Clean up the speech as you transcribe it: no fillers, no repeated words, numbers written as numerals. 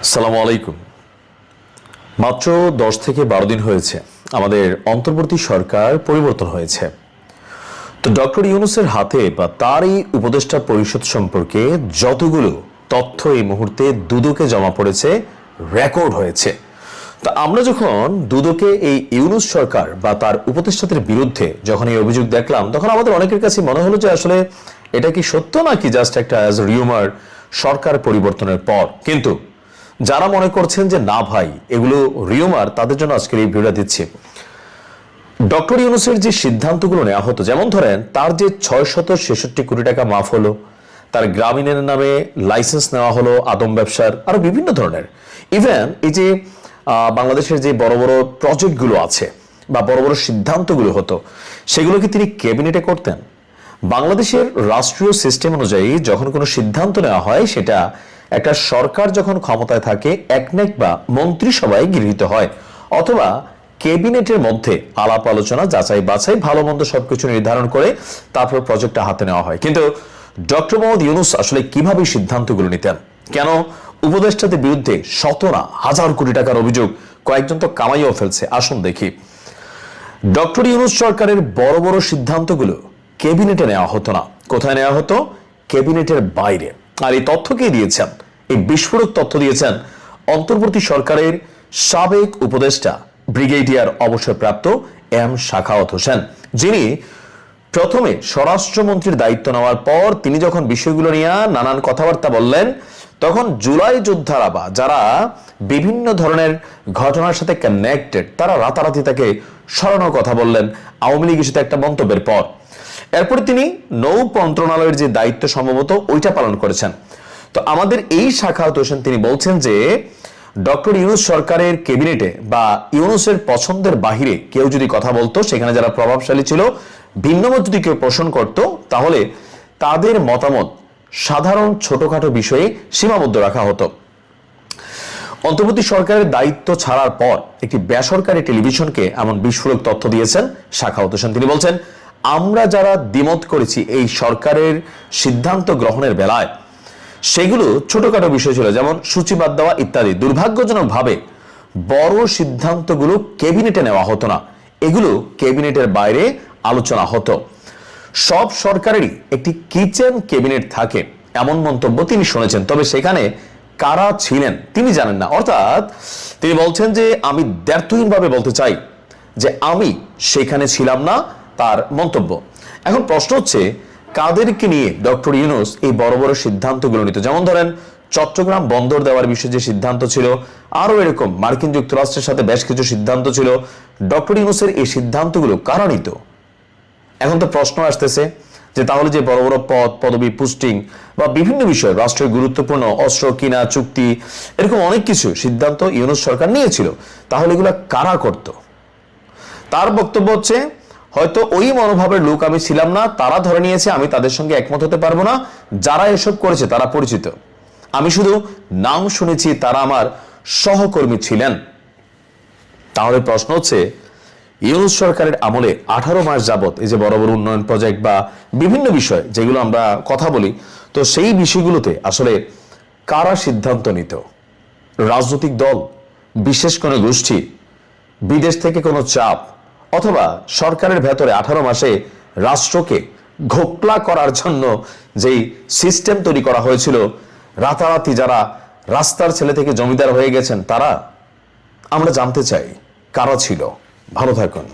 আসসালামু আলাইকুম। মাত্র 10 থেকে 12 দিন হয়েছে আমাদের অন্তর্বর্তী সরকার পরিবর্তন হয়েছে। তো ডক্টর ইউনূসের হাতে বা তারই উপদেষ্টা পরিষদ সম্পর্কে যতগুলো তথ্য এই মুহূর্তে দুদকে জমা পড়েছে, রেকর্ড হয়েছে। তো আমরা যখন দুদকে এই ইউনূস সরকার বা তার উপদেষ্টাদের বিরুদ্ধে যখন এই অভিযোগ দেখলাম, তখন আমাদের অনেকের কাছে মনে হলো যে আসলে এটা কি সত্য নাকি জাস্ট একটা রিউমার সরকার পরিবর্তনের পর। কিন্তু যারা মনে করছেন যে না ভাই এগুলো রিউমার, তাদের জন্য আজকের এই ভিডিওটা দিচ্ছি। ডক্টর ইউনূসের যে সিদ্ধান্তগুলো নেওয়া হতো, যেমন ধরেন তার যে 666 কোটি টাকা মাফ হলো, তার গ্রামীণের নামে লাইসেন্স নেওয়া হলো আদম ব্যবসার, আরো বিভিন্ন ধরনের, ইভেন এই যে বাংলাদেশের যে বড় বড় প্রজেক্টগুলো আছে বা বড় বড় সিদ্ধান্তগুলো হতো, সেগুলো কি তিনি ক্যাবিনেটে করতেন? বাংলাদেশের রাষ্ট্রীয় সিস্টেম অনুযায়ী যখন কোনো সিদ্ধান্ত নেওয়া হয়, সেটা একটা সরকার যখন ক্ষমতায় থাকে একনেক বা মন্ত্রিসভায় গৃহীত হয়, অথবা ক্যাবিনেটের মধ্যে আলাপ আলোচনা, যাচাই বাছাই, ভালো মন্দ সবকিছু নির্ধারণ করে তারপর প্রজেক্টটা হাতে নেওয়া হয়। কিন্তু ডক্টর মোহাম্মদ ইউনূস আসলে কিভাবে সিদ্ধান্তগুলো নিতেন? কেন উপদেষ্টাদের বিরুদ্ধে শত না হাজার কোটি টাকার অভিযোগ? কয়েকজন তো কামাইও ফেলছে। আসুন দেখি। ডক্টর ইউনূস সরকারের বড় বড় সিদ্ধান্তগুলো ক্যাবিনেটে নেওয়া হতো না। কোথায় নেওয়া হতো? ক্যাবিনেটের বাইরে। আর এই তথ্য কে দিয়েছেন? এই বিস্ফোরক তথ্য দিয়েছেন অন্তর্বর্তী সরকারের সাবেক উপদেষ্টা ব্রিগেডিয়ার অবসরপ্রাপ্ত এম শাখাওয়াত হোসেন, যিনি প্রথমে স্বরাষ্ট্রমন্ত্রীর দায়িত্ব নেওয়ার পর তিনি যখন বিষয়গুলো নিয়ে নানান কথাবার্তা বললেন, তখন জুলাই যোদ্ধারা বা যারা বিভিন্ন ধরনের ঘটনার সাথে কানেক্টেড, তারা রাতারাতি তাকে সরানোর কথা বললেন আওয়ামী লীগ ইস্যুতে একটা মন্তব্যের পর। এরপরে তিনি নৌ মন্ত্রণালয়ের যে দায়িত্ব সম্ভবত ওইটা পালন করেছেন। তো আমাদের এই শাখাওয়াত হোসেন তিনি বলছেন যে ডক্টর ইউনূস সরকারের ক্যাবিনেটে বা ইউনূসের পছন্দের বাহিরে কেউ যদি কথা বলতো, সেখানে যারা প্রভাবশালী ছিল, ভিন্নমত যদি কেউ পোষণ করত, তাহলে তাদের মতামত সাধারণ ছোটখাটো বিষয়ে সীমাবদ্ধ রাখা হতো। অন্তর্বর্তী সরকারের দায়িত্ব ছাড়ার পর একটি বেসরকারি টেলিভিশনকে এমন বিস্ফোরক তথ্য দিয়েছেন শাখাওয়াত হোসেন। তিনি বলছেন, আমরা যারা দ্বিমত করেছি এই সরকারের সিদ্ধান্ত গ্রহণের বেলায়, সেগুলো ছোটখাটো বিষয় ছিল, যেমন সূচিবাদ দেওয়া ইত্যাদি। দুর্ভাগ্যজনকভাবে বড় সিদ্ধান্তগুলো ক্যাবিনেটে নেওয়া হতো না, এগুলো ক্যাবিনেটের বাইরে আলোচনা হতো। সব সরকারেরই একটি কিচেন ক্যাবিনেট থাকে, এমন মন্তব্য তিনি শুনেছেন। তবে সেখানে কারা ছিলেন তিনি জানেন না। অর্থাৎ তিনি বলছেন যে আমি দ্ব্যর্থহীনভাবে বলতে চাই যে আমি সেখানে ছিলাম না, তার মন্তব্য। এখন প্রশ্ন হচ্ছে, কাদেরকে নিয়ে ডক্টর ইউনূস এই বড় বড় সিদ্ধান্তগুলো নিত? যেমন ধরেন চট্টগ্রাম বন্দর দেওয়ার বিষয়ে যে সিদ্ধান্ত ছিল, আরো এরকম মার্কিন যুক্তরাষ্ট্রের সাথে বেশ কিছু সিদ্ধান্ত ছিল। ডক্টর ইউনূসের এই সিদ্ধান্তগুলো কারা নিত? এখন তো প্রশ্ন আসতেছে যে তাহলে যে বড় বড় পদ, পদবি, পোস্টিং বা বিভিন্ন বিষয়, রাষ্ট্রের গুরুত্বপূর্ণ অস্ত্র কিনা চুক্তি, এরকম অনেক কিছু সিদ্ধান্ত ইউনূস সরকার নিয়েছিল, তাহলে এগুলা কারা করত? তার বক্তব্য হচ্ছে, হয়তো ওই মনোভাবের লোক আমি ছিলাম না, তারা ধরে নিয়েছে আমি তাদের সঙ্গে একমত হতে পারবো না। যারা এসব করেছে তারা পরিচিত, আমি শুধু নাম শুনেছি, তারা আমার সহকর্মী ছিলেন। তাহলে প্রশ্ন হচ্ছে, ইউনূস সরকারের আমলে 18 মাস যাবত এই যে বড় বড় উন্নয়ন প্রজেক্ট বা বিভিন্ন বিষয় যেগুলো আমরা কথা বলি, তো সেই বিষয়গুলোতে আসলে কারা সিদ্ধান্ত নিত? রাজনৈতিক দল, বিশেষ কোনো গোষ্ঠী, বিদেশ থেকে কোনো চাপ, অথবা সরকারের ভেতরে 18 মাসে রাষ্ট্রকে ঘোকলা করার জন্য যেই সিস্টেম তৈরি করা হয়েছিল, রাতারাতি যারা রাস্তার ছেলে থেকে জমিদার হয়ে গেছেন তারা? আমরা জানতে চাই কারা ছিল। ভালো থাকুন।